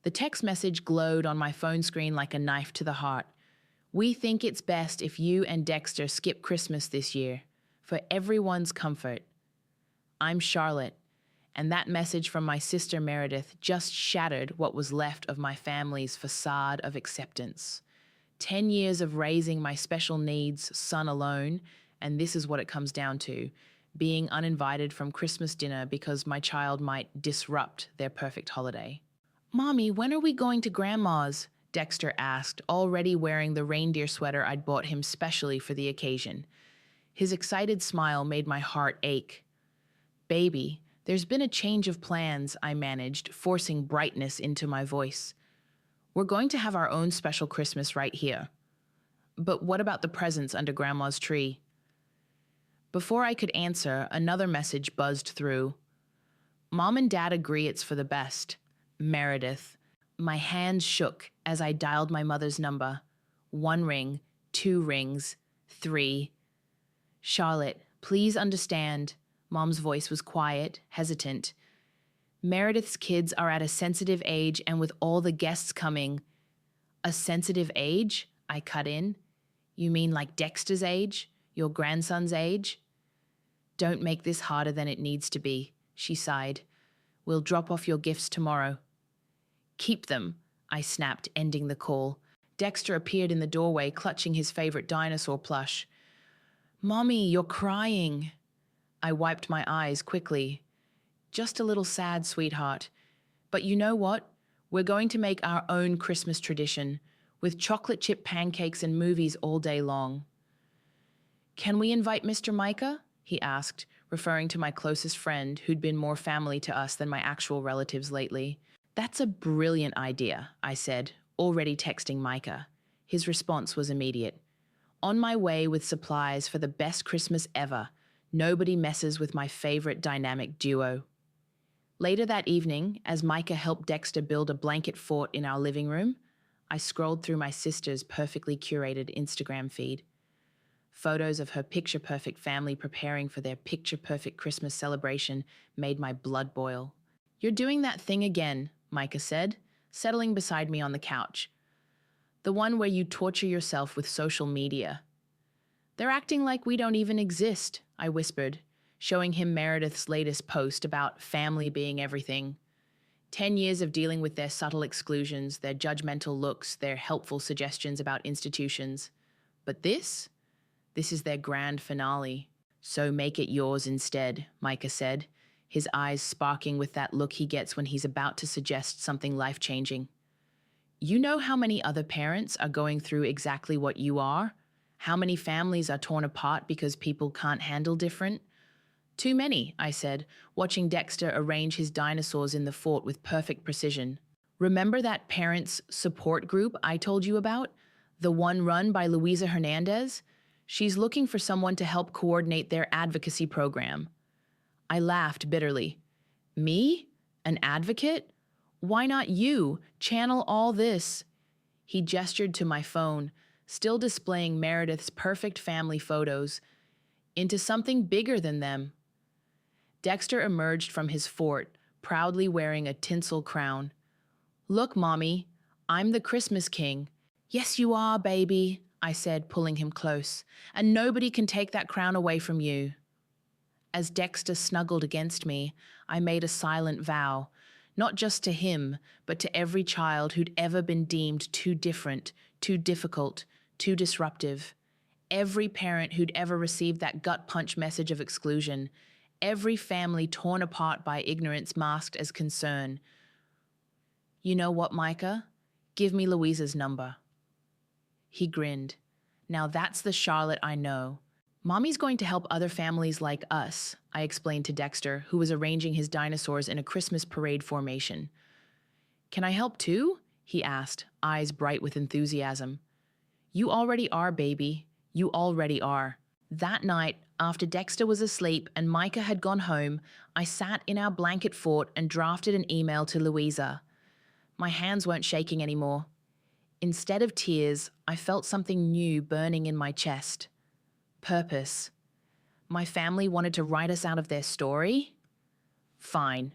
The text message glowed on my phone screen like a knife to the heart. We think it's best if you and Dexter skip Christmas this year, for everyone's comfort. I'm Charlotte, and that message from my sister Meredith just shattered what was left of my family's facade of acceptance. 10 years of raising my special needs son alone, and this is what it comes down to: being uninvited from Christmas dinner because my child might disrupt their perfect holiday. "Mommy, when are we going to Grandma's?" Dexter asked, already wearing the reindeer sweater I'd bought him specially for the occasion. His excited smile made my heart ache. "Baby, there's been a change of plans," I managed, forcing brightness into my voice. "We're going to have our own special Christmas right here." "But what about the presents under Grandma's tree?" Before I could answer, another message buzzed through. "Mom and Dad agree it's for the best. Meredith." My hands shook as I dialed my mother's number. 1 ring, 2 rings, 3. "Charlotte, please understand." Mom's voice was quiet, hesitant. "Meredith's kids are at a sensitive age, and with all the guests coming—" "A sensitive age?" I cut in. "You mean like Dexter's age? Your grandson's age?" "Don't make this harder than it needs to be," she sighed. "We'll drop off your gifts tomorrow." "Keep them," I snapped, ending the call. Dexter appeared in the doorway, clutching his favorite dinosaur plush. "Mommy, you're crying." I wiped my eyes quickly. "Just a little sad, sweetheart. But you know what? We're going to make our own Christmas tradition, with chocolate chip pancakes and movies all day long." "Can we invite Mr. Micah?" he asked, referring to my closest friend who'd been more family to us than my actual relatives lately. "That's a brilliant idea," I said, already texting Micah. His response was immediate. "On my way with supplies for the best Christmas ever. Nobody messes with my favorite dynamic duo." Later that evening, as Micah helped Dexter build a blanket fort in our living room, I scrolled through my sister's perfectly curated Instagram feed. Photos of her picture-perfect family preparing for their picture-perfect Christmas celebration made my blood boil. "You're doing that thing again," Micah said, settling beside me on the couch. "The one where you torture yourself with social media." "They're acting like we don't even exist," I whispered, showing him Meredith's latest post about family being everything. 10 years of dealing with their subtle exclusions, their judgmental looks, their helpful suggestions about institutions. But this is their grand finale. "So make it yours instead," Micah said, his eyes sparking with that look he gets when he's about to suggest something life-changing. "You know how many other parents are going through exactly what you are? How many families are torn apart because people can't handle different?" "Too many," I said, watching Dexter arrange his dinosaurs in the fort with perfect precision. "Remember that parents' support group I told you about? The one run by Luisa Hernandez? She's looking for someone to help coordinate their advocacy program." I laughed bitterly. "Me? An advocate? Why not you? Channel all this." He gestured to my phone, still displaying Meredith's perfect family photos, "into something bigger than them." Dexter emerged from his fort, proudly wearing a tinsel crown. "Look, Mommy, I'm the Christmas king." "Yes, you are, baby," I said, pulling him close, "and nobody can take that crown away from you." As Dexter snuggled against me, I made a silent vow, not just to him, but to every child who'd ever been deemed too different, too difficult, too disruptive. Every parent who'd ever received that gut punch message of exclusion. Every family torn apart by ignorance masked as concern. "You know what, Micah? Give me Louisa's number." He grinned. "Now that's the Charlotte I know. Mommy's going to help other families like us," I explained to Dexter, who was arranging his dinosaurs in a Christmas parade formation. "Can I help too?" he asked, eyes bright with enthusiasm. "You already are, baby. You already are." That night, after Dexter was asleep and Micah had gone home, I sat in our blanket fort and drafted an email to Louisa. My hands weren't shaking anymore. Instead of tears, I felt something new burning in my chest. Purpose. My family wanted to write us out of their story? Fine.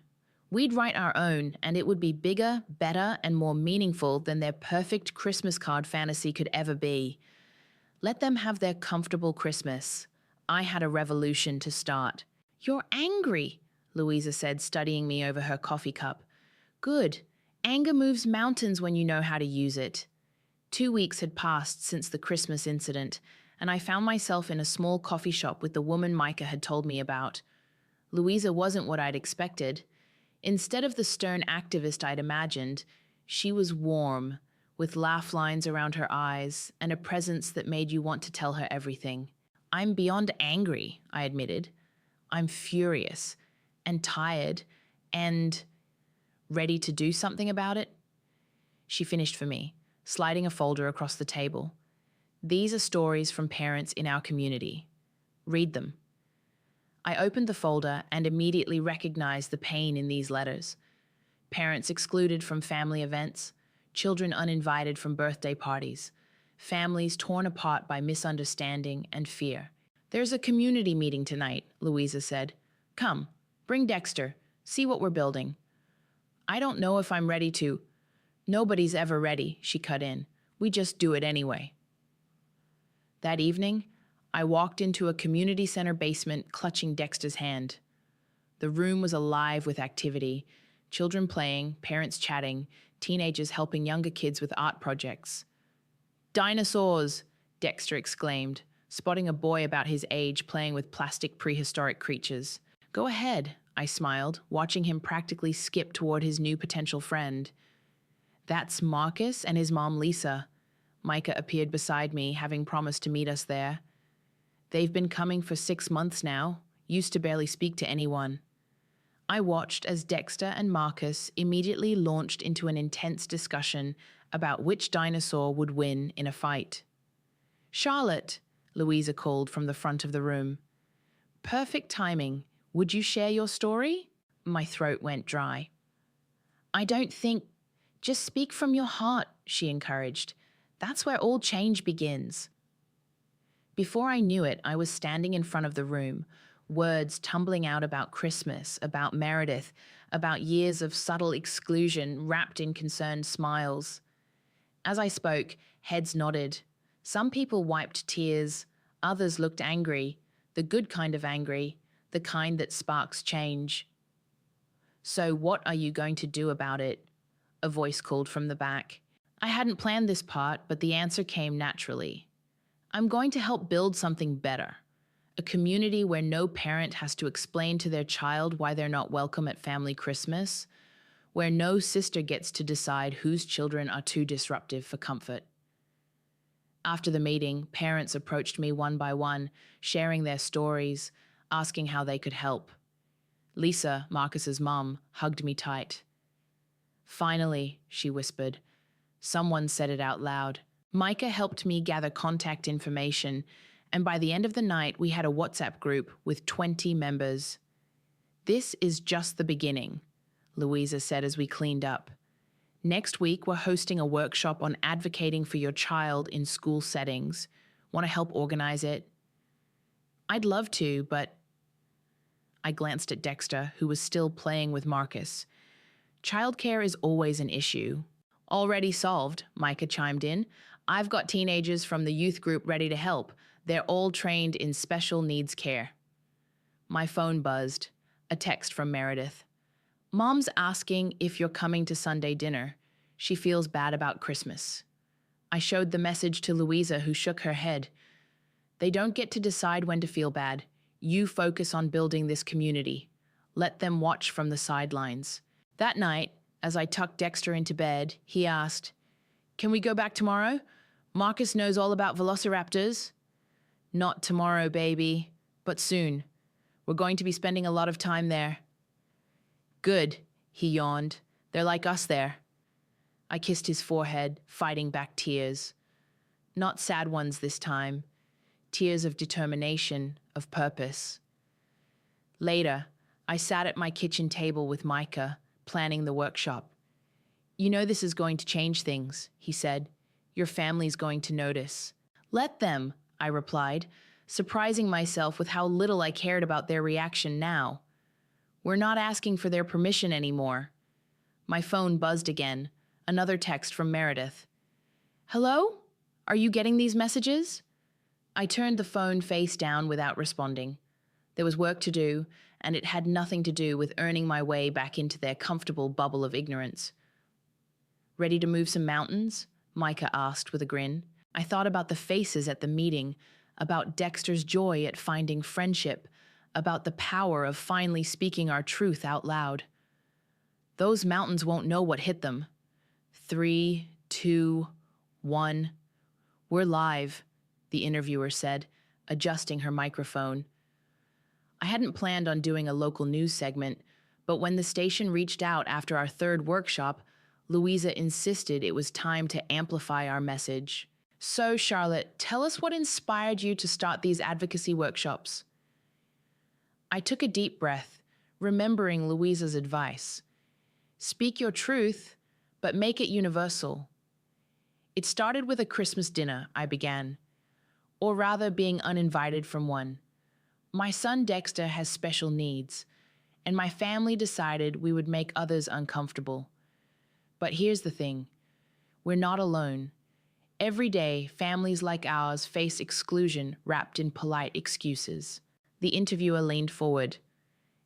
We'd write our own, and it would be bigger, better, and more meaningful than their perfect Christmas card fantasy could ever be. Let them have their comfortable Christmas. I had a revolution to start. You're angry, Louisa said, studying me over her coffee cup. Good. Anger moves mountains when you know how to use it. 2 weeks had passed since the Christmas incident, and I found myself in a small coffee shop with the woman Micah had told me about. Louisa wasn't what I'd expected. Instead of the stern activist I'd imagined, she was warm, with laugh lines around her eyes and a presence that made you want to tell her everything. I'm beyond angry, I admitted. I'm furious and tired and ready to do something about it. She finished for me, sliding a folder across the table. These are stories from parents in our community. Read them. I opened the folder and immediately recognized the pain in these letters. Parents excluded from family events, children uninvited from birthday parties, families torn apart by misunderstanding and fear. There's a community meeting tonight, Louisa said. Come, bring Dexter, see what we're building. I don't know if I'm ready to. Nobody's ever ready, she cut in. We just do it anyway. That evening, I walked into a community center basement clutching Dexter's hand. The room was alive with activity, children playing, parents chatting, teenagers helping younger kids with art projects. Dinosaurs, Dexter exclaimed, spotting a boy about his age playing with plastic prehistoric creatures. Go ahead, I smiled, watching him practically skip toward his new potential friend. That's Marcus and his mom Lisa. Micah appeared beside me, having promised to meet us there. They've been coming for 6 months now, used to barely speak to anyone. I watched as Dexter and Marcus immediately launched into an intense discussion about which dinosaur would win in a fight. Charlotte, Louisa called from the front of the room. Perfect timing. Would you share your story? My throat went dry. I don't think. Just speak from your heart, she encouraged. That's where all change begins. Before I knew it, I was standing in front of the room, words tumbling out about Christmas, about Meredith, about years of subtle exclusion wrapped in concerned smiles. As I spoke, heads nodded. Some people wiped tears, others looked angry, the good kind of angry, the kind that sparks change. So what are you going to do about it? A voice called from the back. I hadn't planned this part, but the answer came naturally. I'm going to help build something better. A community where no parent has to explain to their child why they're not welcome at family Christmas, where no sister gets to decide whose children are too disruptive for comfort. After the meeting, parents approached me one by one, sharing their stories, asking how they could help. Lisa, Marcus's mom, hugged me tight. Finally, she whispered. Someone said it out loud. Micah helped me gather contact information, and by the end of the night, we had a WhatsApp group with 20 members. This is just the beginning, Louisa said as we cleaned up. Next week, we're hosting a workshop on advocating for your child in school settings. Want to help organize it? I'd love to, but... I glanced at Dexter, who was still playing with Marcus. Childcare is always an issue. Already solved, Micah chimed in. I've got teenagers from the youth group ready to help. They're all trained in special needs care. My phone buzzed. A text from Meredith. Mom's asking if you're coming to Sunday dinner. She feels bad about Christmas. I showed the message to Louisa, who shook her head. They don't get to decide when to feel bad. You focus on building this community. Let them watch from the sidelines. That night, as I tucked Dexter into bed, he asked, Can we go back tomorrow? Marcus knows all about velociraptors. Not tomorrow, baby, but soon. We're going to be spending a lot of time there. Good, he yawned. They're like us there. I kissed his forehead, fighting back tears. Not sad ones this time. Tears of determination, of purpose. Later, I sat at my kitchen table with Micah, planning the workshop. You know this is going to change things, he said. Your family's going to notice. Let them, I replied, surprising myself with how little I cared about their reaction now. We're not asking for their permission anymore. My phone buzzed again. Another text from Meredith. Hello? Are you getting these messages? I turned the phone face down without responding. There was work to do, and it had nothing to do with earning my way back into their comfortable bubble of ignorance. Ready to move some mountains? Micah asked with a grin. I thought about the faces at the meeting, about Dexter's joy at finding friendship, about the power of finally speaking our truth out loud. Those mountains won't know what hit them. 3, 2, 1. We're live, the interviewer said, adjusting her microphone. I hadn't planned on doing a local news segment, but when the station reached out after our third workshop, Louisa insisted it was time to amplify our message. So, Charlotte, tell us what inspired you to start these advocacy workshops. I took a deep breath, remembering Louisa's advice. Speak your truth, but make it universal. It started with a Christmas dinner, I began, or rather being uninvited from one. My son Dexter has special needs, and my family decided we would make others uncomfortable. But here's the thing, we're not alone. Every day, families like ours face exclusion wrapped in polite excuses. The interviewer leaned forward.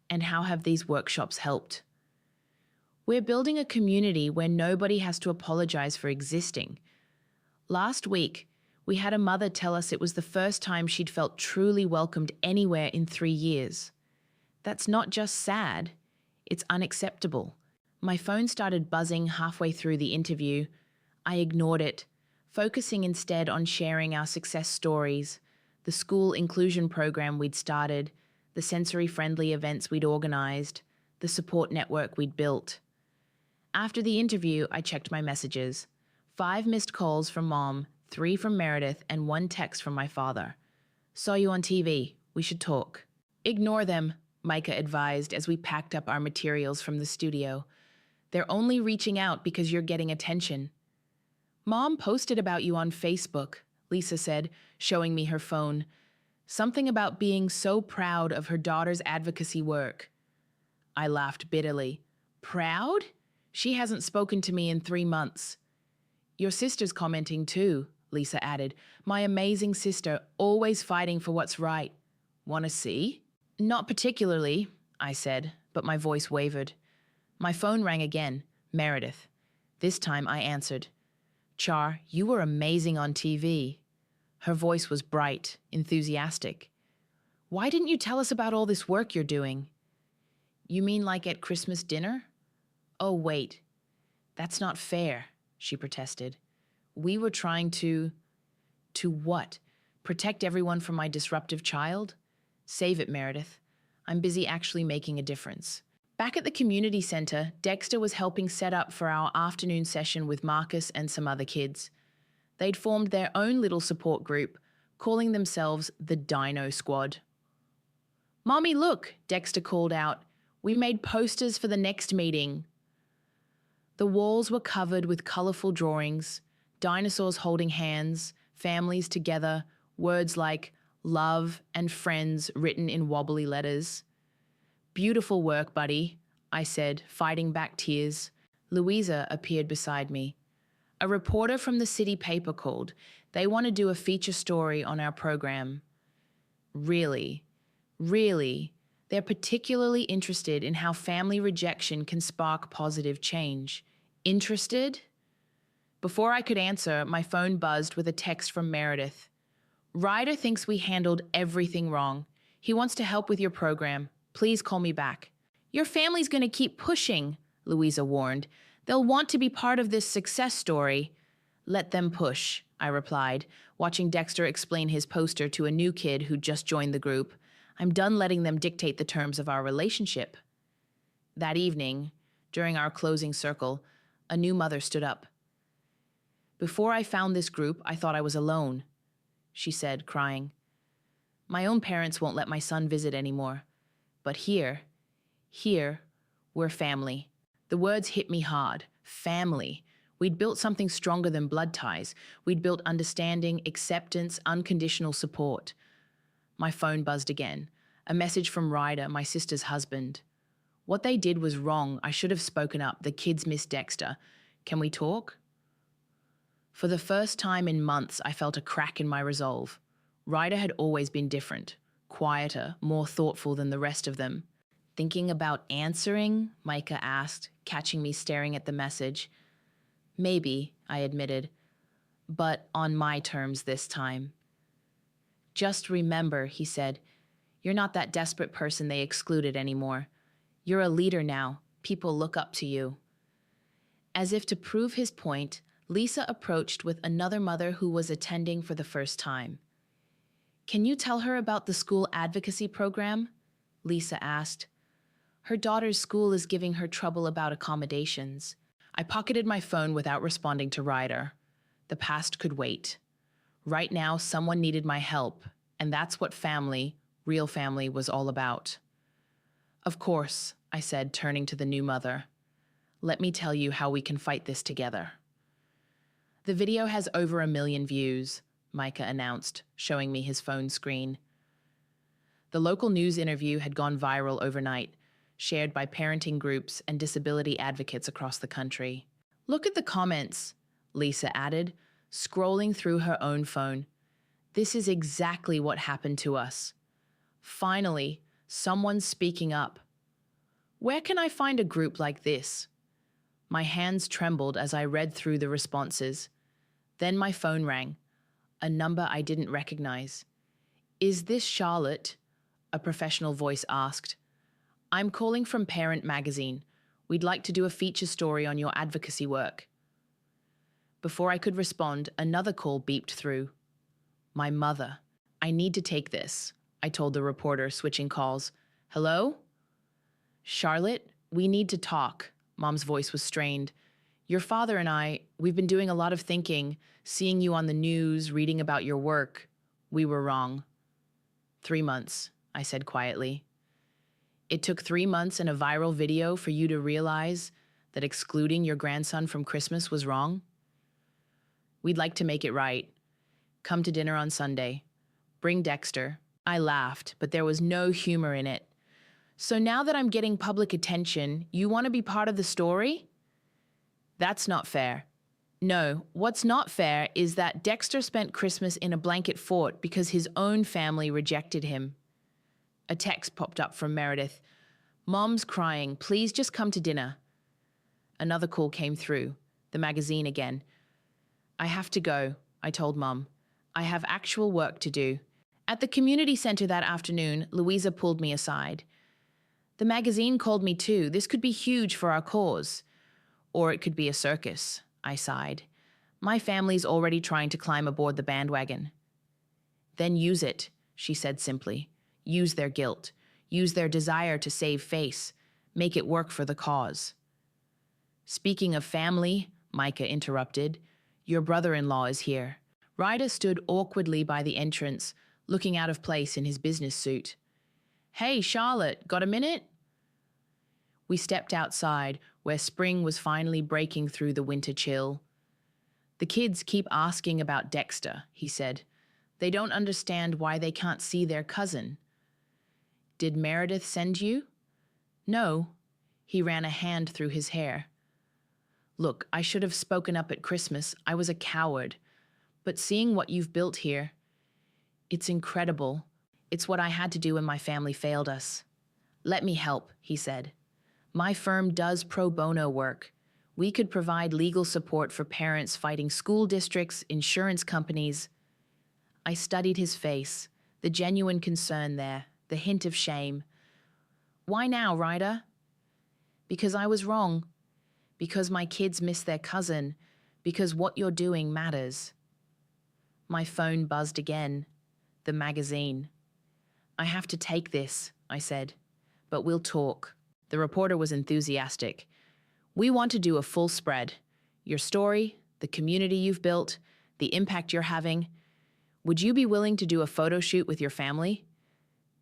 And how have these workshops helped? We're building a community where nobody has to apologize for existing. Last week, we had a mother tell us it was the first time she'd felt truly welcomed anywhere in 3 years. That's not just sad, it's unacceptable. My phone started buzzing halfway through the interview. I ignored it, focusing instead on sharing our success stories, the school inclusion program we'd started, the sensory-friendly events we'd organized, the support network we'd built. After the interview, I checked my messages. 5 missed calls from Mom, 3 from Meredith, and 1 text from my father. Saw you on TV. We should talk. Ignore them, Micah advised as we packed up our materials from the studio. They're only reaching out because you're getting attention. Mom posted about you on Facebook, Lisa said, showing me her phone. Something about being so proud of her daughter's advocacy work. I laughed bitterly. Proud? She hasn't spoken to me in 3 months. Your sister's commenting too, Lisa added. My amazing sister, always fighting for what's right. Want to see? Not particularly, I said, but my voice wavered. My phone rang again. Meredith. This time I answered. Char, you were amazing on TV. Her voice was bright, enthusiastic. Why didn't you tell us about all this work you're doing? You mean like at Christmas dinner? Oh, wait. That's not fair, she protested. We were trying to... To what? Protect everyone from my disruptive child? Save it, Meredith. I'm busy actually making a difference. Back at the community center, Dexter was helping set up for our afternoon session with Marcus and some other kids. They'd formed their own little support group, calling themselves the Dino Squad. Mommy, look, Dexter called out. We made posters for the next meeting. The walls were covered with colorful drawings, dinosaurs holding hands, families together, words like love and friends written in wobbly letters. Beautiful work, buddy, I said, fighting back tears. Louisa appeared beside me. A reporter from the city paper called. They want to do a feature story on our program. Really? They're particularly interested in how family rejection can spark positive change. Interested? Before I could answer, my phone buzzed with a text from Meredith. Ryder thinks we handled everything wrong. He wants to help with your program. Please call me back. Your family's going to keep pushing, Louisa warned. They'll want to be part of this success story. Let them push, I replied, watching Dexter explain his poster to a new kid who just joined the group. I'm done letting them dictate the terms of our relationship. That evening, during our closing circle, a new mother stood up. Before I found this group, I thought I was alone, she said, crying. My own parents won't let my son visit anymore. But here, we're family. The words hit me hard. Family. We'd built something stronger than blood ties. We'd built understanding, acceptance, unconditional support. My phone buzzed again. A message from Ryder, my sister's husband. What they did was wrong. I should have spoken up. The kids miss Dexter. Can we talk? For the first time in months, I felt a crack in my resolve. Ryder had always been different, quieter, more thoughtful than the rest of them. Thinking about answering? Micah asked, catching me staring at the message. Maybe, I admitted, but on my terms this time. Just remember, he said, you're not that desperate person they excluded anymore. You're a leader now. People look up to you. As if to prove his point, Lisa approached with another mother who was attending for the first time. Can you tell her about the school advocacy program? Lisa asked. Her daughter's school is giving her trouble about accommodations. I pocketed my phone without responding to Ryder. The past could wait. Right now, someone needed my help, and that's what family, real family, was all about. Of course, I said, turning to the new mother. Let me tell you how we can fight this together. The video has over 1 million views, Micah announced, showing me his phone screen. The local news interview had gone viral overnight, shared by parenting groups and disability advocates across the country. Look at the comments, Lisa added, scrolling through her own phone. This is exactly what happened to us. Finally, someone's speaking up. Where can I find a group like this? My hands trembled as I read through the responses. Then my phone rang, a number I didn't recognize. Is this Charlotte? A professional voice asked. I'm calling from Parent Magazine. We'd like to do a feature story on your advocacy work. Before I could respond, another call beeped through. My mother. I need to take this, I told the reporter, switching calls. Hello? Charlotte, we need to talk. Mom's voice was strained. Your father and I, we've been doing a lot of thinking, seeing you on the news, reading about your work. We were wrong. 3 months, I said quietly. It took 3 months and a viral video for you to realize that excluding your grandson from Christmas was wrong? We'd like to make it right. Come to dinner on Sunday. Bring Dexter. I laughed, but there was no humor in it. So now that I'm getting public attention, you want to be part of the story? That's not fair. No, what's not fair is that Dexter spent Christmas in a blanket fort because his own family rejected him. A text popped up from Meredith. Mom's crying. Please just come to dinner. Another call came through. The magazine again. I have to go, I told Mom. I have actual work to do. At the community center that afternoon, Louisa pulled me aside. The magazine called me too. This could be huge for our cause. Or it could be a circus, I sighed. My family's already trying to climb aboard the bandwagon. Then use it, she said simply. Use their guilt. Use their desire to save face. Make it work for the cause. Speaking of family, Micah interrupted, your brother-in-law is here. Ryder stood awkwardly by the entrance, looking out of place in his business suit. Hey, Charlotte, got a minute? We stepped outside, where spring was finally breaking through the winter chill. The kids keep asking about Dexter, he said. They don't understand why they can't see their cousin. Did Meredith send you? No. He ran a hand through his hair. Look, I should have spoken up at Christmas. I was a coward. But seeing what you've built here, it's incredible. It's what I had to do when my family failed us. Let me help, he said. My firm does pro bono work. We could provide legal support for parents fighting school districts, insurance companies. I studied his face, the genuine concern there, the hint of shame. Why now, Ryder? Because I was wrong. Because my kids miss their cousin. Because what you're doing matters. My phone buzzed again. The magazine. I have to take this, I said. But we'll talk. The reporter was enthusiastic. We want to do a full spread. Your story, the community you've built, the impact you're having. Would you be willing to do a photo shoot with your family?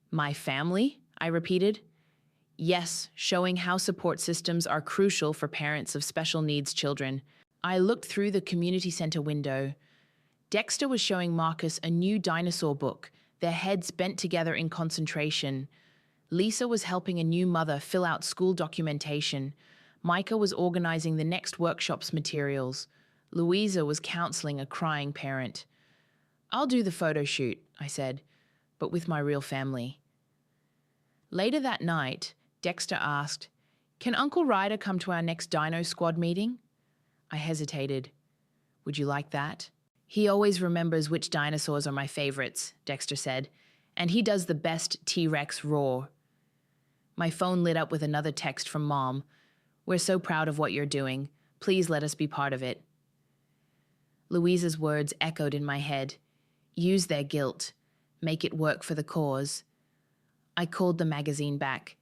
My family? I repeated. Yes, showing how support systems are crucial for parents of special needs children. I looked through the community center window. Dexter was showing Marcus a new dinosaur book, their heads bent together in concentration. Lisa was helping a new mother fill out school documentation. Micah was organizing the next workshop's materials. Louisa was counseling a crying parent. "I'll do the photo shoot," I said, "but with my real family." Later that night, Dexter asked, "Can Uncle Ryder come to our next Dino Squad meeting?" I hesitated. "Would you like that?" "He always remembers which dinosaurs are my favorites," Dexter said, "and he does the best T-Rex roar." My phone lit up with another text from Mom. "We're so proud of what you're doing. Please let us be part of it." Louisa's words echoed in my head. Use their guilt. Make it work for the cause. I called the magazine back.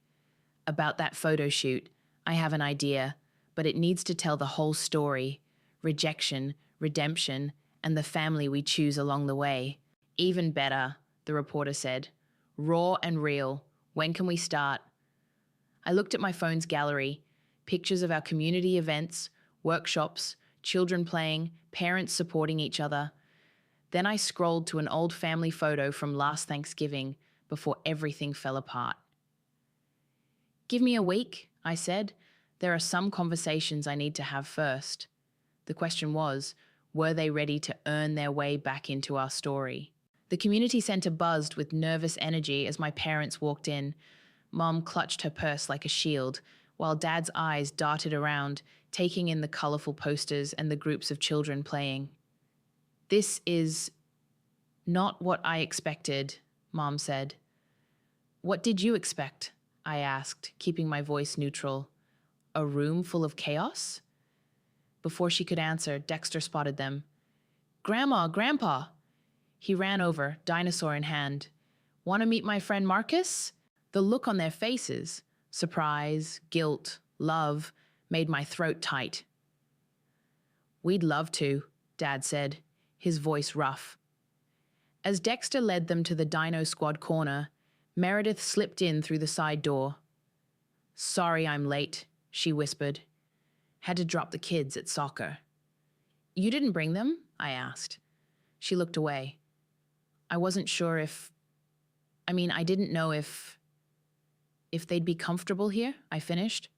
"About that photo shoot, I have an idea, but it needs to tell the whole story. Rejection, redemption, and the family we choose along the way." "Even better," the reporter said. "Raw and real. When can we start?" I looked at my phone's gallery. Pictures of our community events, workshops, children playing, parents supporting each other. Then I scrolled to an old family photo from last Thanksgiving before everything fell apart. "Give me a week," I said. "There are some conversations I need to have first." The question was, were they ready to earn their way back into our story? The community center buzzed with nervous energy as my parents walked in. Mom clutched her purse like a shield, while Dad's eyes darted around, taking in the colorful posters and the groups of children playing. "This is not what I expected," Mom said. "What did you expect?" I asked, keeping my voice neutral. "A room full of chaos?" Before she could answer, Dexter spotted them. "Grandma, Grandpa!" He ran over, dinosaur in hand. "Want to meet my friend Marcus?" The look on their faces, surprise, guilt, love, made my throat tight. "We'd love to," Dad said, his voice rough. As Dexter led them to the Dino Squad corner, Meredith slipped in through the side door. "Sorry I'm late," she whispered. "Had to drop the kids at soccer." "You didn't bring them?" I asked. She looked away. I wasn't sure I didn't know if they'd be comfortable here, I finished,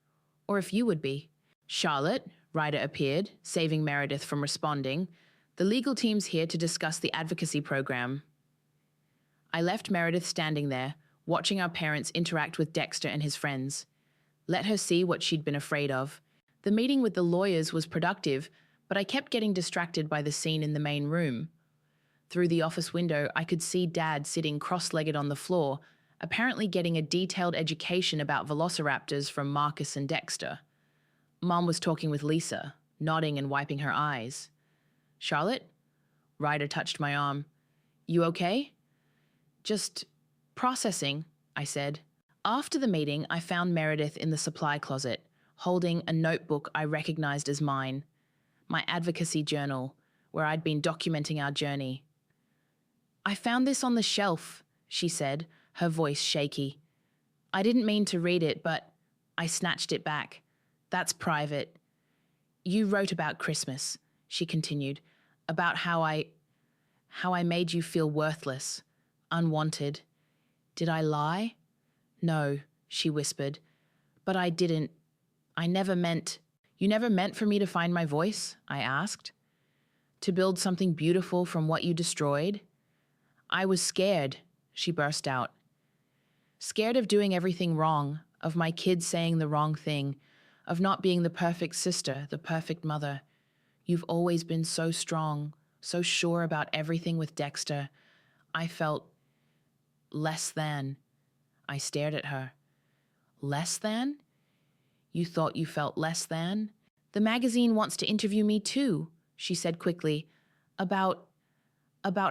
or if you would be. "Charlotte," Ryder appeared, saving Meredith from responding. "The legal team's here to discuss the advocacy program." I left Meredith standing there, watching our parents interact with Dexter and his friends. Let her see what she'd been afraid of. The meeting with the lawyers was productive, but I kept getting distracted by the scene in the main room. Through the office window, I could see Dad sitting cross-legged on the floor, apparently getting a detailed education about velociraptors from Marcus and Dexter. Mom was talking with Lisa, nodding and wiping her eyes. "Charlotte?" Ryder touched my arm. "You okay?" "Just processing," I said. After the meeting, I found Meredith in the supply closet, holding a notebook I recognized as mine, my advocacy journal, where I'd been documenting our journey. "I found this on the shelf," she said, her voice shaky. "I didn't mean to read it, but I snatched it back. That's private. You wrote about Christmas," she continued, "about how I made you feel worthless, unwanted. Did I lie?" "No," she whispered, "but I didn't. I never meant—" "You never meant for me to find my voice?" I asked. "To build something beautiful from what you destroyed?" "I was scared," she burst out. "Scared of doing everything wrong, of my kids saying the wrong thing, of not being the perfect sister, the perfect mother. You've always been so strong, so sure about everything with Dexter. I felt less than." I stared at her. "Less than? You thought you felt less than?" "The magazine wants to interview me too," she said quickly, about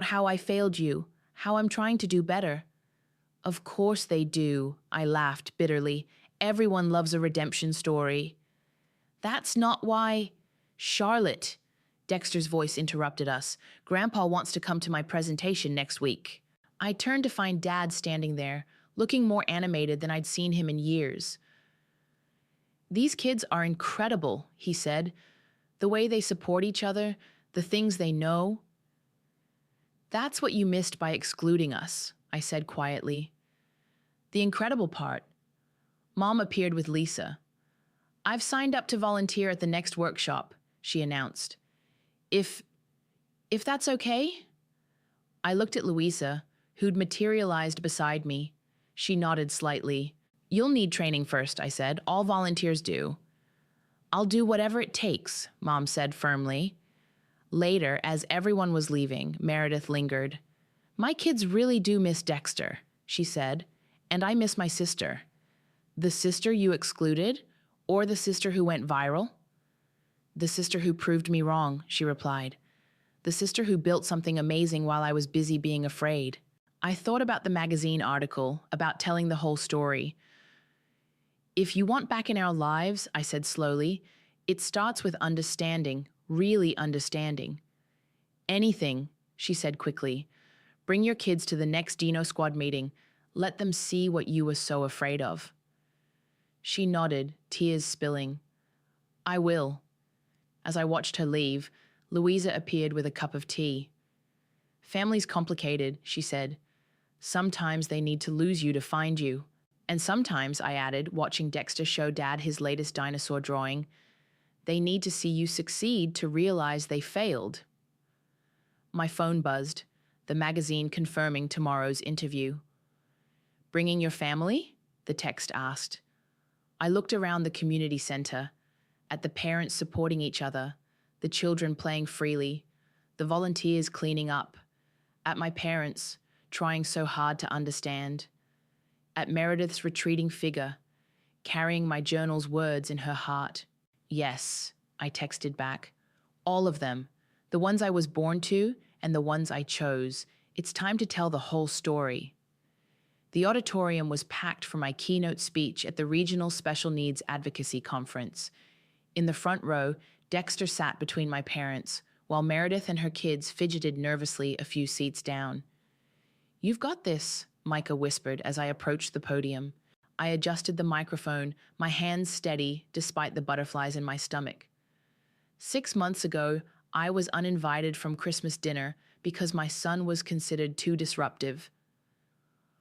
how I failed you, how I'm trying to do better." "Of course they do," I laughed bitterly. "Everyone loves a redemption story." "That's not why—" "Charlotte," Dexter's voice interrupted us. "Grandpa wants to come to my presentation next week." I turned to find Dad standing there, looking more animated than I'd seen him in years. "These kids are incredible," he said. "The way they support each other, the things they know." "That's what you missed by excluding us," I said quietly. The incredible part, Mom appeared with Lisa. "I've signed up to volunteer at the next workshop," she announced. If that's okay?" I looked at Louisa, who'd materialized beside me. She nodded slightly. "You'll need training first," I said. "All volunteers do." "I'll do whatever it takes," Mom said firmly. Later, as everyone was leaving, Meredith lingered. "My kids really do miss Dexter," she said, "and I miss my sister." "The sister you excluded? Or the sister who went viral?" "The sister who proved me wrong," she replied. "The sister who built something amazing while I was busy being afraid." I thought about the magazine article, about telling the whole story. "If you want back in our lives," I said slowly, "it starts with understanding, really understanding." "Anything," she said quickly. "Bring your kids to the next Dino Squad meeting. Let them see what you were so afraid of." She nodded, tears spilling. "I will." As I watched her leave, Louisa appeared with a cup of tea. "Family's complicated," she said. "Sometimes they need to lose you to find you. And sometimes," I added, watching Dexter show Dad his latest dinosaur drawing, "they need to see you succeed to realize they failed." My phone buzzed, the magazine confirming tomorrow's interview. "Bringing your family?" the text asked. I looked around the community center, at the parents supporting each other, the children playing freely, the volunteers cleaning up, at my parents trying so hard to understand, at Meredith's retreating figure, carrying my journal's words in her heart. "Yes," I texted back. "All of them, the ones I was born to and the ones I chose. It's time to tell the whole story." The auditorium was packed for my keynote speech at the Regional Special Needs Advocacy Conference. In the front row, Dexter sat between my parents, while Meredith and her kids fidgeted nervously a few seats down. "You've got this," Micah whispered as I approached the podium. I adjusted the microphone, my hands steady despite the butterflies in my stomach. 6 months ago, I was uninvited from Christmas dinner because my son was considered too disruptive.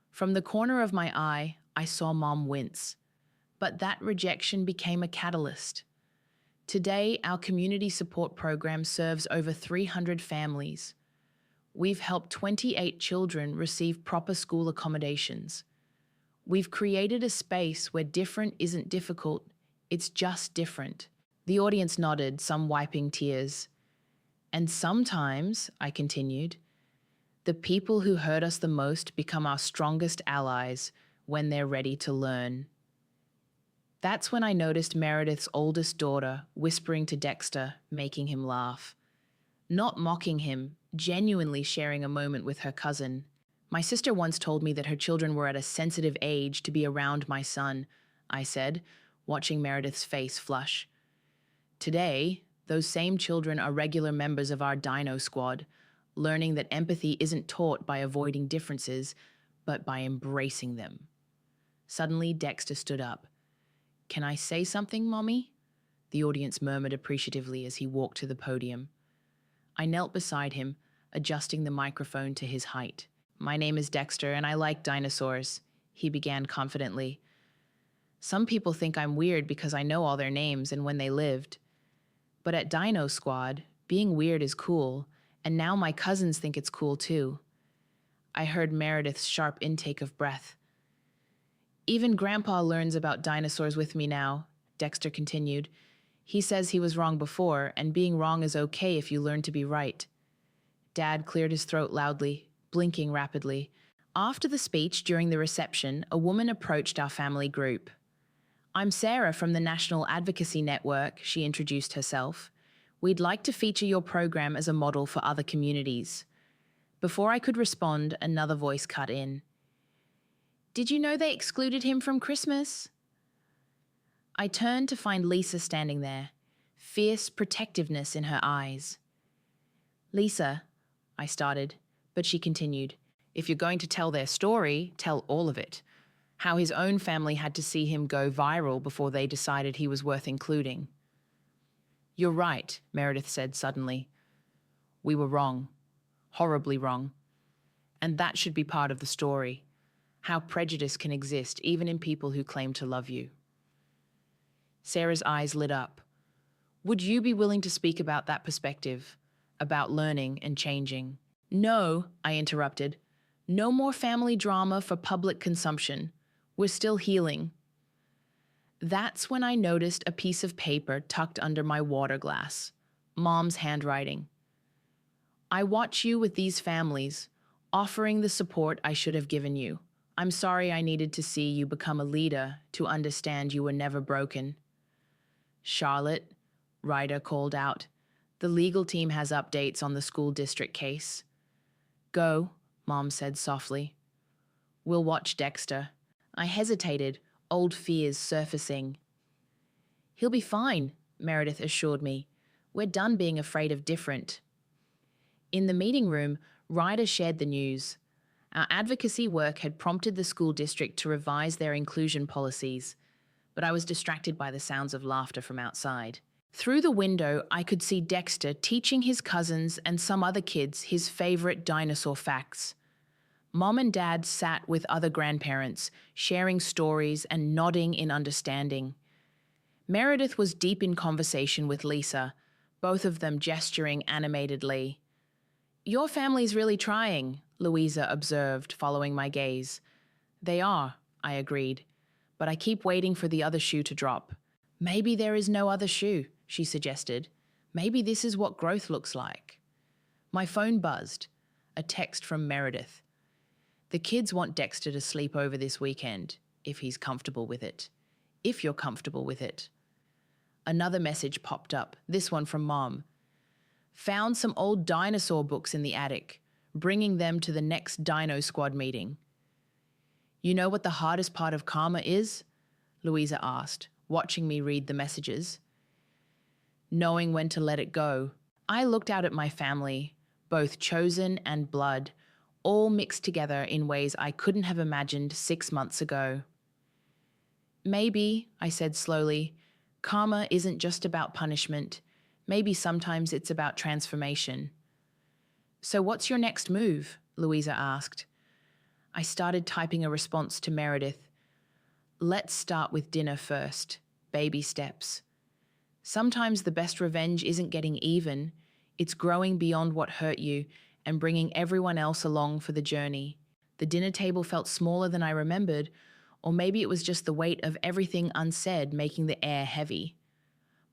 From the corner of my eye, I saw Mom wince. But that rejection became a catalyst. Today, our community support program serves over 300 families. We've helped 28 children receive proper school accommodations. We've created a space where different isn't difficult, it's just different. The audience nodded, some wiping tears. "And sometimes," I continued, "the people who hurt us the most become our strongest allies when they're ready to learn." That's when I noticed Meredith's oldest daughter whispering to Dexter, making him laugh. Not mocking him, genuinely sharing a moment with her cousin. "My sister once told me that her children were at a sensitive age to be around my son," I said, watching Meredith's face flush. Today, those same children are regular members of our Dino Squad, learning that empathy isn't taught by avoiding differences, but by embracing them. Suddenly, Dexter stood up. "Can I say something, Mommy?" The audience murmured appreciatively as he walked to the podium. I knelt beside him, adjusting the microphone to his height. "My name is Dexter, and I like dinosaurs," he began confidently. "Some people think I'm weird because I know all their names and when they lived. But at Dino Squad, being weird is cool, and now my cousins think it's cool too." I heard Meredith's sharp intake of breath. "Even Grandpa learns about dinosaurs with me now," Dexter continued. "He says he was wrong before, and being wrong is okay if you learn to be right." Dad cleared his throat loudly, blinking rapidly. After the speech, during the reception, a woman approached our family group. "I'm Sarah from the National Advocacy Network," she introduced herself. "We'd like to feature your program as a model for other communities." Before I could respond, another voice cut in. "Did you know they excluded him from Christmas?" I turned to find Lisa standing there, fierce protectiveness in her eyes. "Lisa," I started, but she continued, "If you're going to tell their story, tell all of it. How his own family had to see him go viral before they decided he was worth including." "You're right," Meredith said suddenly. "We were wrong. Horribly wrong. And that should be part of the story. how prejudice can exist even in people who claim to love you. Sarah's eyes lit up. Would you be willing to speak about that perspective, about learning and changing? No, I interrupted. No more family drama for public consumption. We're still healing. That's when I noticed a piece of paper tucked under my water glass. Mom's handwriting. I watch you with these families, offering the support I should have given you. I'm sorry I needed to see you become a leader to understand you were never broken. Charlotte, Ryder called out. The legal team has updates on the school district case. Go, Mom said softly. We'll watch Dexter. I hesitated, old fears surfacing. He'll be fine, Meredith assured me. We're done being afraid of different. In the meeting room, Ryder shared the news. Our advocacy work had prompted the school district to revise their inclusion policies, but I was distracted by the sounds of laughter from outside. Through the window, I could see Dexter teaching his cousins and some other kids his favorite dinosaur facts. Mom and Dad sat with other grandparents, sharing stories and nodding in understanding. Meredith was deep in conversation with Lisa, both of them gesturing animatedly. Your family's really trying, Louisa observed, following my gaze. They are, I agreed, but I keep waiting for the other shoe to drop. Maybe there is no other shoe, she suggested. Maybe this is what growth looks like. My phone buzzed. A text from Meredith. The kids want Dexter to sleep over this weekend, if he's comfortable with it. If you're comfortable with it. Another message popped up, this one from Mom. Found some old dinosaur books in the attic, bringing them to the next Dino Squad meeting. You know what the hardest part of karma is? Louisa asked, watching me read the messages. Knowing when to let it go. I looked out at my family, both chosen and blood, all mixed together in ways I couldn't have imagined 6 months ago. Maybe, I said slowly, karma isn't just about punishment. Maybe sometimes it's about transformation. So what's your next move? Louisa asked. I started typing a response to Meredith. Let's start with dinner first. Baby steps. Sometimes the best revenge isn't getting even. It's growing beyond what hurt you and bringing everyone else along for the journey. The dinner table felt smaller than I remembered, or maybe it was just the weight of everything unsaid making the air heavy.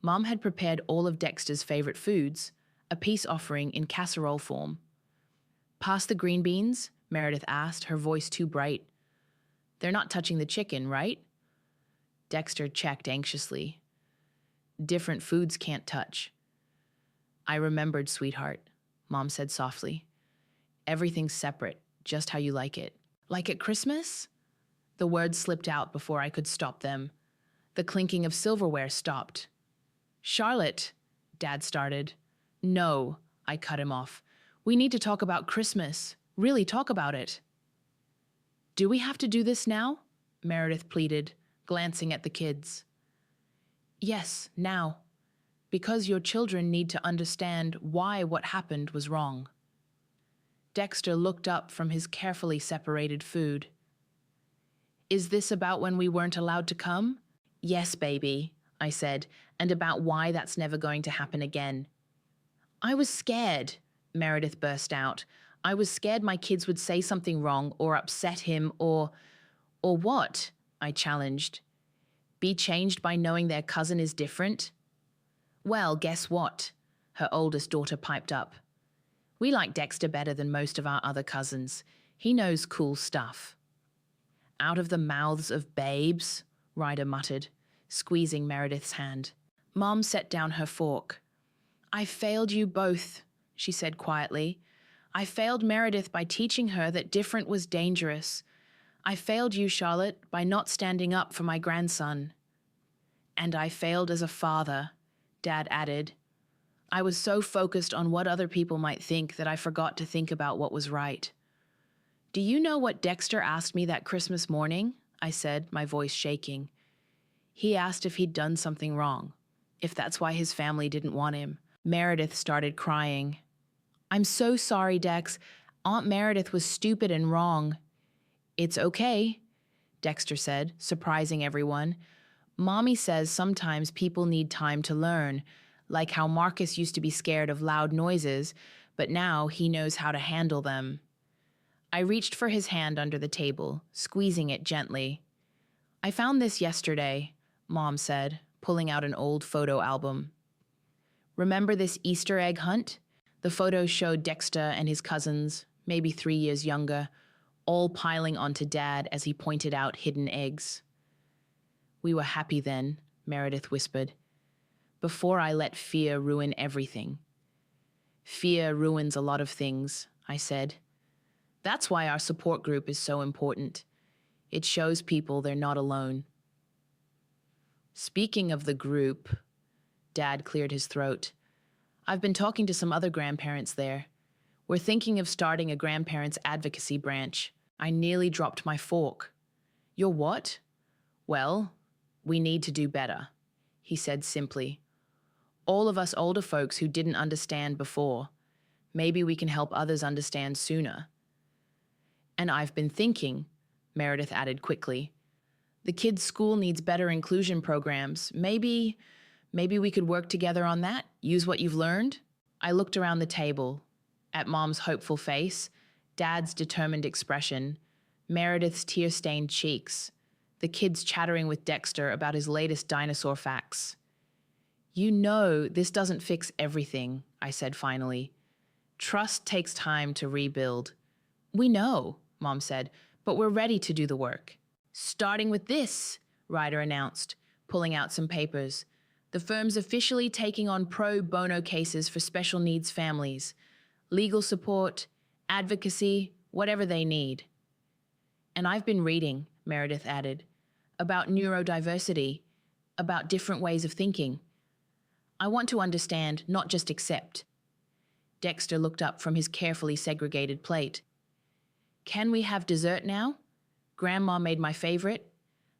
Mom had prepared all of Dexter's favorite foods, a peace offering in casserole form. Pass the green beans? Meredith asked, her voice too bright. They're not touching the chicken, right? Dexter checked anxiously. Different foods can't touch. I remembered, sweetheart, Mom said softly. Everything's separate, just how you like it. Like at Christmas? The words slipped out before I could stop them. The clinking of silverware stopped. Charlotte, Dad started. No, I cut him off. We need to talk about Christmas. Really talk about it. Do we have to do this now? Meredith pleaded, glancing at the kids. Yes, now. Because your children need to understand why what happened was wrong. Dexter looked up from his carefully separated food. Is this about when we weren't allowed to come? Yes, baby, I said, and about why that's never going to happen again. I was scared, Meredith burst out. I was scared my kids would say something wrong or upset him or what? I challenged. Be changed by knowing their cousin is different? Well, guess what? Her oldest daughter piped up. We like Dexter better than most of our other cousins. He knows cool stuff. Out of the mouths of babes, Ryder muttered, squeezing Meredith's hand. Mom set down her fork. I failed you both, she said quietly. I failed Meredith by teaching her that different was dangerous. I failed you, Charlotte, by not standing up for my grandson. And I failed as a father, Dad added. I was so focused on what other people might think that I forgot to think about what was right. Do you know what Dexter asked me that Christmas morning? I said, my voice shaking. He asked if he'd done something wrong, if that's why his family didn't want him. Meredith started crying. I'm so sorry, Dex. Aunt Meredith was stupid and wrong. It's okay, Dexter said, surprising everyone. Mommy says sometimes people need time to learn, like how Marcus used to be scared of loud noises, but now he knows how to handle them. I reached for his hand under the table, squeezing it gently. I found this yesterday, Mom said, pulling out an old photo album. Remember this Easter egg hunt? The photos showed Dexter and his cousins, maybe 3 years younger, all piling onto Dad as he pointed out hidden eggs. We were happy then, Meredith whispered, before I let fear ruin everything. Fear ruins a lot of things, I said. That's why our support group is so important. It shows people they're not alone. Speaking of the group, Dad cleared his throat. I've been talking to some other grandparents there. We're thinking of starting a grandparents advocacy branch. I nearly dropped my fork. You're what? Well, we need to do better, he said simply. All of us older folks who didn't understand before. Maybe we can help others understand sooner. And I've been thinking, Meredith added quickly, the kids' school needs better inclusion programs. Maybe we could work together on that, use what you've learned. I looked around the table, at Mom's hopeful face, Dad's determined expression, Meredith's tear-stained cheeks, the kids chattering with Dexter about his latest dinosaur facts. You know, this doesn't fix everything, I said finally. Trust takes time to rebuild. We know, Mom said, but we're ready to do the work. Starting with this, Ryder announced, pulling out some papers. The firm's officially taking on pro bono cases for special needs families. Legal support, advocacy, whatever they need. And I've been reading, Meredith added, about neurodiversity, about different ways of thinking. I want to understand, not just accept. Dexter looked up from his carefully segregated plate. Can we have dessert now? Grandma made my favorite,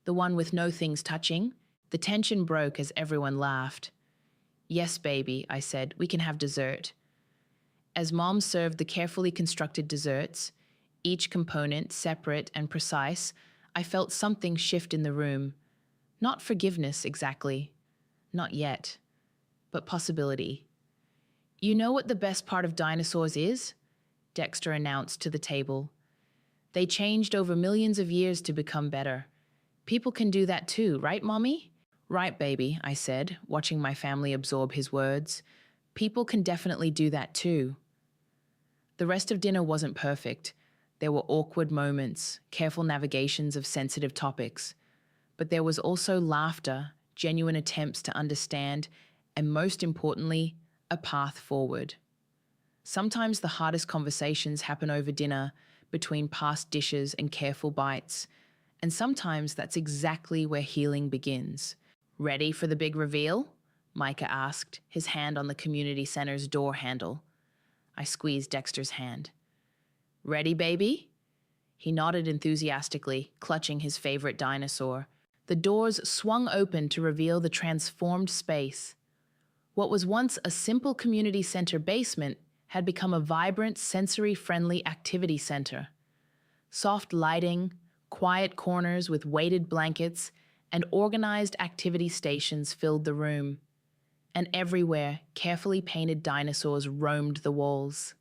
the one with no things touching. The tension broke as everyone laughed. Yes, baby, I said, we can have dessert. As Mom served the carefully constructed desserts, each component separate and precise, I felt something shift in the room. Not forgiveness, exactly. Not yet. But possibility. You know what the best part of dinosaurs is? Dexter announced to the table. They changed over millions of years to become better. People can do that too, right, Mommy? Right, baby, I said, watching my family absorb his words. People can definitely do that too. The rest of dinner wasn't perfect. There were awkward moments, careful navigations of sensitive topics. But there was also laughter, genuine attempts to understand, and most importantly, a path forward. Sometimes the hardest conversations happen over dinner, between past dishes and careful bites, and sometimes that's exactly where healing begins. Ready for the big reveal? Micah asked, his hand on the community center's door handle. I squeezed Dexter's hand. Ready, baby? He nodded enthusiastically, clutching his favorite dinosaur. The doors swung open to reveal the transformed space. What was once a simple community center basement had become a vibrant, sensory-friendly activity center. Soft lighting, quiet corners with weighted blankets, and organized activity stations filled the room. And everywhere, carefully painted dinosaurs roamed the walls.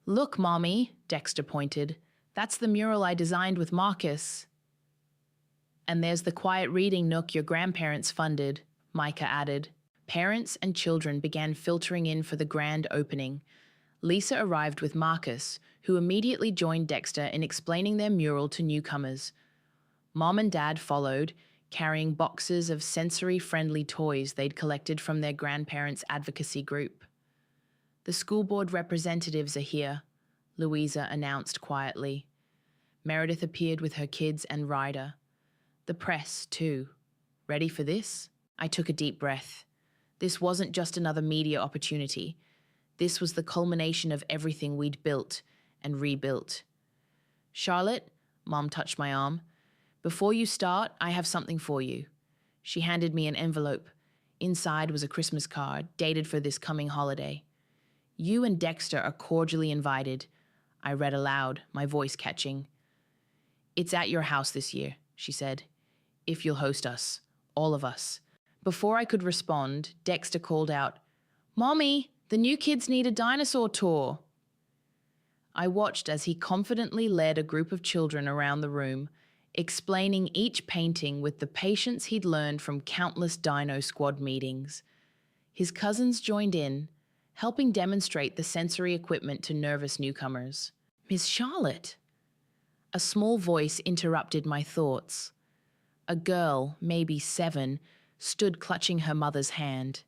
Look, Mommy, Dexter pointed. That's the mural I designed with Marcus. And there's the quiet reading nook your grandparents funded, Micah added. Parents and children began filtering in for the grand opening. Lisa arrived with Marcus, who immediately joined Dexter in explaining their mural to newcomers. Mom and Dad followed, carrying boxes of sensory-friendly toys they'd collected from their grandparents' advocacy group. The school board representatives are here, Louisa announced quietly. Meredith appeared with her kids and Ryder. The press, too. Ready for this? I took a deep breath. This wasn't just another media opportunity. This was the culmination of everything we'd built and rebuilt. Charlotte, Mom touched my arm. Before you start, I have something for you. She handed me an envelope. Inside was a Christmas card, dated for this coming holiday. You and Dexter are cordially invited. I read aloud, my voice catching. It's at your house this year, she said. If you'll host us. All of us. Before I could respond, Dexter called out, "Mommy, the new kids need a dinosaur tour." I watched as he confidently led a group of children around the room, explaining each painting with the patience he'd learned from countless Dino Squad meetings. His cousins joined in, helping demonstrate the sensory equipment to nervous newcomers. "Miss Charlotte." A small voice interrupted my thoughts. A girl, maybe 7, stood clutching her mother's hand.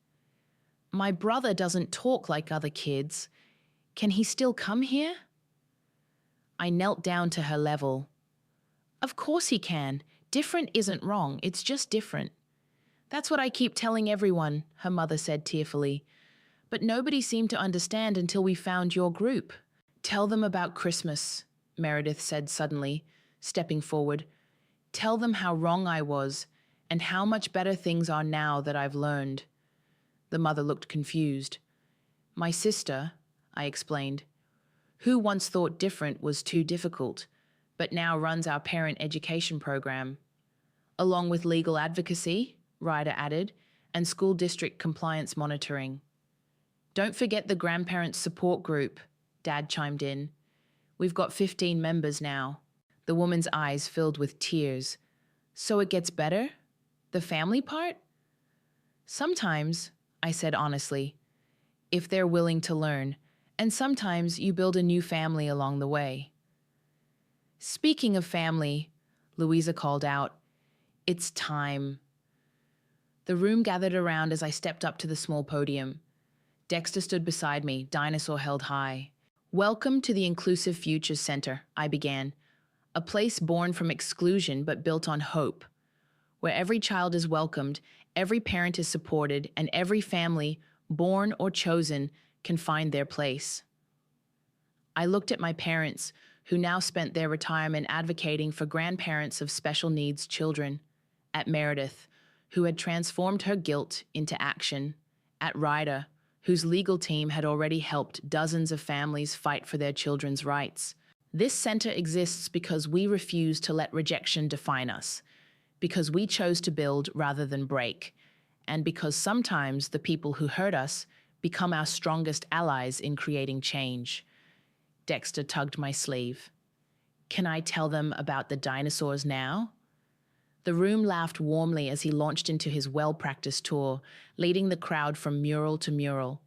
"My brother doesn't talk like other kids. Can he still come here?" I knelt down to her level. "Of course he can. Different isn't wrong, it's just different." "That's what I keep telling everyone," her mother said tearfully. "But nobody seemed to understand until we found your group." "Tell them about Christmas," Meredith said suddenly, stepping forward. "Tell them how wrong I was and how much better things are now that I've learned." The mother looked confused. "My sister," I explained, "who once thought different was too difficult, but now runs our parent education program." "Along with legal advocacy," Ryder added, "and school district compliance monitoring." "Don't forget the grandparents support group," Dad chimed in. "We've got 15 members now." The woman's eyes filled with tears. "So it gets better? The family part?" "Sometimes," I said honestly, "if they're willing to learn, and sometimes you build a new family along the way." "Speaking of family," Louisa called out, "it's time." The room gathered around as I stepped up to the small podium. Dexter stood beside me, dinosaur held high. "Welcome to the Inclusive Futures Center," I began. "A place born from exclusion but built on hope, where every child is welcomed, every parent is supported, and every family, born or chosen, can find their place." I looked at my parents, who now spent their retirement advocating for grandparents of special needs children, at Meredith, who had transformed her guilt into action, at Ryder, whose legal team had already helped dozens of families fight for their children's rights. This center exists because we refuse to let rejection define us, because we chose to build rather than break, and because sometimes the people who hurt us become our strongest allies in creating change. Dexter tugged my sleeve. "Can I tell them about the dinosaurs now?" The room laughed warmly as he launched into his well-practiced tour, leading the crowd from mural to mural.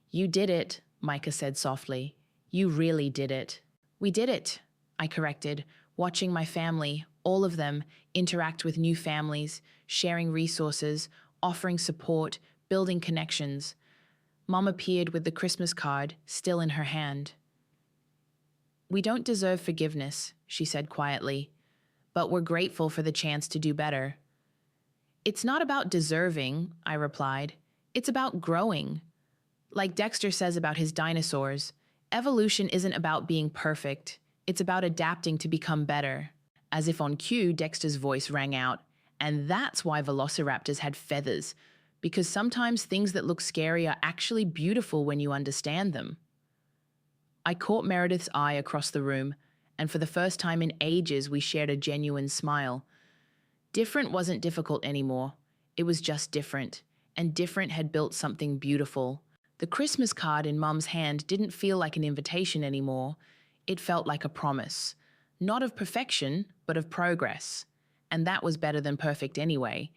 "You did it," Micah said softly. "You really did it." "We did it," I corrected, watching my family, all of them, interact with new families, sharing resources, offering support, building connections. Mom appeared with the Christmas card, still in her hand. "We don't deserve forgiveness," she said quietly, "but we're grateful for the chance to do better." "It's not about deserving," I replied. "It's about growing. Like Dexter says about his dinosaurs, evolution isn't about being perfect. It's about adapting to become better." As if on cue, Dexter's voice rang out. "And that's why velociraptors had feathers, because sometimes things that look scary are actually beautiful when you understand them." I caught Meredith's eye across the room, and for the first time in ages we shared a genuine smile. Different wasn't difficult anymore. It was just different, and different had built something beautiful. The Christmas card in Mum's hand didn't feel like an invitation anymore. It felt like a promise. Not of perfection, but of progress. And that was better than perfect anyway.